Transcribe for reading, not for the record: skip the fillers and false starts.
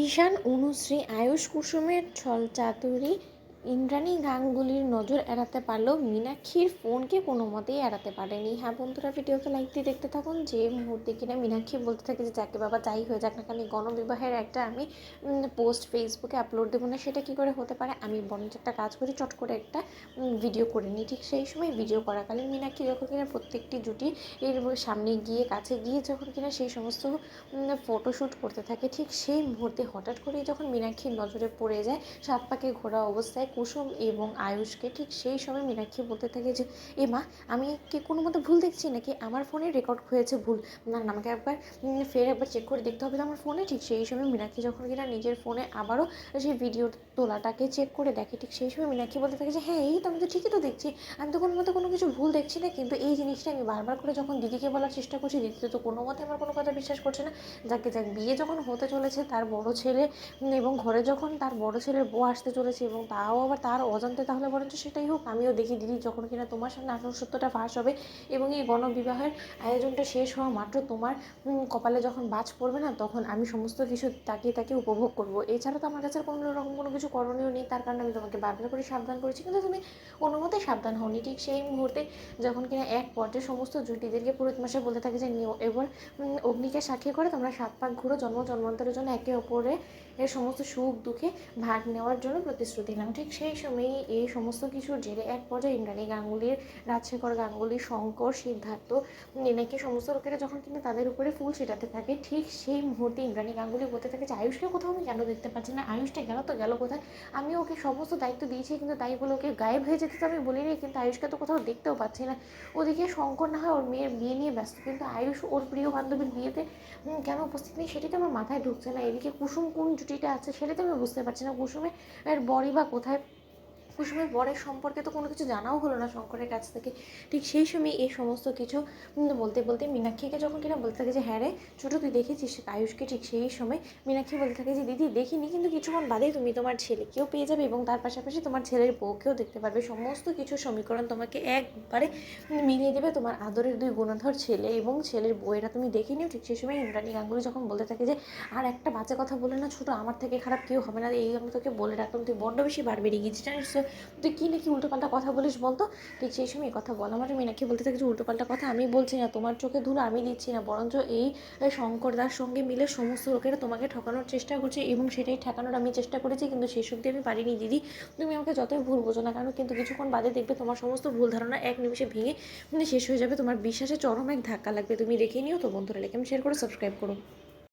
ঈশান, অনুশ্রী, আয়ুষ কুসুমের ছলচাতুরি ইন্দ্রাণী গাঙ্গুলির নজর এড়াতে পারলেও মীনাক্ষীর ফোনকে কোনো মতেই এড়াতে পারেনি। হ্যাঁ বন্ধুরা, ভিডিওকে লাইক দিয়ে দেখতে থাকুন। যে মুহূর্তে কিনা মীনাক্ষী বলতে থাকে যে যাকে বাবা যাই হয়ে যাক না কেন গণবিবাহের একটা আমি পোস্ট ফেসবুকে আপলোড দেবো না, সেটা কী করে হতে পারে, আমি বরঞ্চ একটা কাজ করি, চট করে একটা ভিডিও করে নিই। ঠিক সেই সময় ভিডিও করাকালীন মীনাক্ষী যখন কিনা প্রত্যেকটি জুটি এর সামনে গিয়ে কাছে গিয়ে যখন কিনা সেই সমস্ত ফটোশ্যুট করতে থাকে, ঠিক সেই মুহূর্তে হঠাৎ করেই যখন মীনাক্ষীর নজরে পড়ে যায় সাত পাকে ঘোরা অবস্থায় কুসুম এবং আয়ুষকে, ঠিক সেই সময় মীনাক্ষী বলতে থাকে যে এ মা, আমি কি কোনো মতো ভুল দেখছি নাকি আমার ফোনে রেকর্ড হয়েছে ভুল, না আমাকে একবার ফের একবার চেক করে দেখতে হবে তো আমার ফোনে। ঠিক সেই সময় মীনাক্ষী যখন কিনা নিজের ফোনে আবারও সেই ভিডিও তোলাটাকে চেক করে দেখে, ঠিক সেই সময় মীনাক্ষী বলতে থাকে যে হ্যাঁ এই তো আমি তো ঠিকই তো দেখছি, আমি তো কোনো মতো কোনো কিছু ভুল দেখছি না। কিন্তু এই জিনিসটা আমি বারবার করে যখন দিদিকে বলার চেষ্টা করছি, দিদি তো কোনো মতে আমার কোনো কথা বিশ্বাস করছে না। যাকে যাক, বিয়ে যখন হতে চলেছে তার বড় ছেলে এবং ঘরে যখন তার বড় ছেলের বউ আসতে চলেছে এবং তাও আবার তার অজান্তে, তাহলে বরঞ্চ সেটাই হোক। আমিও দেখি দিদি যখন কিনা তোমার সামনে আসল সত্যটা ফাঁস হবে এবং এই গণবিবাহের আয়োজনটা শেষ হওয়া মাত্র তোমার কপালে যখন বাজ পড়বে না, তখন আমি সমস্ত কিছু তাকিয়ে তাকিয়ে উপভোগ করবো। এছাড়া তো আমার কাছে কোনো রকম কোনো কিছু করণীয় নেই, তার কারণে আমি তোমাকে বারবার করে সাবধান করেছি, কিন্তু তুমি কোনো মতেই সাবধান হওনি। ঠিক সেই মুহূর্তে যখন কিনা এক পর্যায়ে সমস্ত জুটিদেরকে পুরোহিত মশাই বলতে থাকে যে নিও এবার অগ্নিকে সাক্ষী করে তোমরা সাত পাক ঘুরো, জন্ম জন্মান্তরের জন্য একে অপরে এর সমস্ত সুখ দুঃখে ভাগ নেওয়ার জন্য প্রতিশ্রুতি নিলাম। ঠিক সেই সময়ই এই সমস্ত কিছুর জেরে এক পর্যায়ে ইন্দ্রাণী গাঙ্গুলির, রাজশেখর গাঙ্গুলি, শঙ্কর, সিদ্ধার্থ, নেনাকে সমস্ত লোকেরা যখন কিন্তু তাদের উপরে ফুল ছিটাতে থাকে, ঠিক সেই মুহূর্তে ইন্দ্রাণী গাঙ্গুলি বলতে থাকে যে আয়ুষকে কোথাও আমি কেন দেখতে পাচ্ছি না, আয়ুষটা গেল তো গেল কোথায়, আমি ওকে সমস্ত দায়িত্ব দিয়েছি কিন্তু তাই বলে ওকে গায়েব হয়ে যেতে তো আমি বলিনি, কিন্তু আয়ুষকে তো কোথাও দেখতেও পাচ্ছি না। ওদিকে শঙ্কর না হয় ওর মেয়ের বিয়ে নিয়ে ব্যস্ত, কিন্তু আয়ুষ ওর প্রিয় বান্ধবীর বিয়েতে কেন উপস্থিত নেই সেটাই তো আমার মাথায় ঢুকছে না। এদিকে কুসুম কোন জুটিটা আছে সেটা তো আমি বুঝতে পারছি না, কুসুমের বরই বা কোথায়, কুসুমের বরের সম্পর্কে তো কোনো কিছু জানাও হলো না শঙ্করের কাছ থেকে। ঠিক সেই সময় এই সমস্ত কিছু বলতে বলতে মীনাক্ষীকে যখন কিনা বলতে থাকে যে হ্যাঁ রে ছোটো তুই দেখেছিস আয়ুষকে, ঠিক সেই সময় মীনাক্ষী বলতে থাকে যে দিদি দেখিনি, কিন্তু কিছুক্ষণ বাদেই তুমি তোমার ছেলেকেও পেয়ে যাবে এবং তার পাশাপাশি তোমার ছেলের বউকেও দেখতে পারবে, সমস্ত কিছু সমীকরণ তোমাকে একবারে মিলিয়ে দেবে তোমার আদরের দুই গুণধর ছেলে এবং ছেলের বউয়েরা, তুমি দেখে নিও। ঠিক সেই সময় ইন্দ্রাণী গাঙ্গুলি যখন বলতে থাকে যে আর একটা বাজে কথা বলে না ছোটো, আমার থেকে খারাপ কেউ হবে না, এই আমি তোকে বলে রাখলাম, তুই বড্ড বেশি বার বেরিয়ে গেছিস জানিস তো, তুই কী নাকি উল্টোপাল্টা কথা বলিস বলতো। ঠিক সেই সময় কথা বলা মানে মীনাক্ষী বলতে থাকে যে উল্টোপাল্টা কথা আমি বলছি না, তোমার চোখে ধুলো আমি দিচ্ছি না, বরঞ্চ এই শঙ্করদার সঙ্গে মিলে সমস্ত লোকেরা তোমাকে ঠকানোর চেষ্টা করছে এবং সেটাই ঠেকানোর আমি চেষ্টা করেছি, কিন্তু শেষ অবধি আমি পারিনি দিদি, তুমি আমাকে যতই ভুল বোঝো না কেন, কিন্তু কিছুক্ষণ বাদে দেখবে তোমার সমস্ত ভুল ধারণা এক নিমিষে ভেঙে শেষ হয়ে যাবে, তোমার বিশ্বাসে চরম এক ধাক্কা লাগবে, তুমি রেখে নিও। তো বন্ধুরা, লাইক, শেয়ার করে সাবস্ক্রাইব করো।